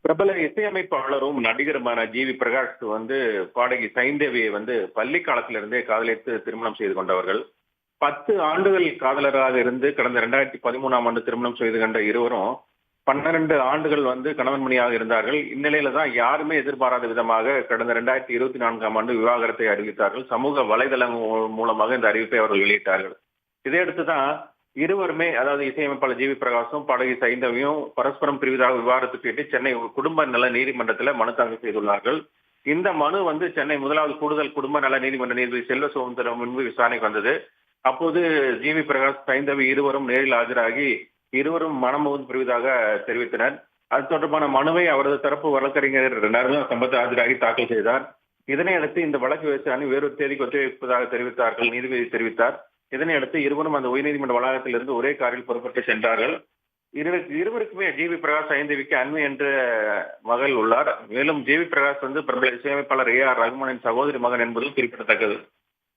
பிரபல இசையமைப்பாளரும் நடிகருமான ஜி.வி. பிரகாஷ் பாடகி சைந்தவியை பள்ளி காலத்திலிருந்தே காதலித்து திருமணம் செய்து கொண்டவர்கள். 10 ஆண்டுகள் காதலராக இருந்து கடந்த 2013ஆம் ஆண்டு திருமணம் செய்து கொண்ட இருவரும் 12 ஆண்டுகள் கணவன் மணியாக இருந்தார்கள். இந்நிலையில தான் யாருமே எதிர்பாராத விதமாக கடந்த 2024ஆம் ஆண்டு விவாகரத்தை அறிவித்தார்கள். சமூக வலைதளங்கள் மூலமாக இந்த அறிவிப்பை அவர்கள் வெளியிட்டார்கள். இதையடுத்து தான் இருவருமே, அதாவது இசையமைப்பாளர் ஜி.வி. பிரகாஷும் பாடகி சைந்தவியும் பரஸ்பரம் பிரிவதாக விவாகரத்து கேட்டு சென்னை குடும்ப நல நீதிமன்றத்தில் மனு தாக்கல் செய்துள்ளார்கள். இந்த மனு சென்னை முதலாவது கூடுதல் குடும்ப நல நீதிமன்ற நீதிபதி செல்வ சுதந்திரம் முன்பு விசாரணைக்கு வந்தது. அப்போது ஜி.வி. பிரகாஷ் சைந்தவி இருவரும் நேரில் ஆஜராகி இருவரும் மனமுவந்து பிரிவதாக தெரிவித்தனர். அது தொடர்பான மனுவை அவரது தரப்பு வழக்கறிஞர் நரேந்திர சம்பத் ஆஜராகி தாக்கல் செய்தார். இதனையடுத்து இந்த வழக்கு விசாரணை வேறொரு தேதிக்கு ஒத்திவைப்பதாக தெரிவித்தார்கள். நீதிபதி தெரிவித்தார். இதனையடுத்து இருவரும் அந்த உயர்நீதிமன்ற வளாகத்திலிருந்து ஒரே காரில் புறப்பட்டு சென்றார்கள். இருவருக்குமே ஜி.வி. பிரகாஷ் சைந்தவிக்கு அன்மை என்ற மகள் உள்ளார். மேலும் ஜி.வி. பிரகாஷ் பிரபல இசையமைப்பாளர் ஏ.ஆர். ரகுமானின் சகோதரி மகன் என்பதும் குறிப்பிடத்தக்கது.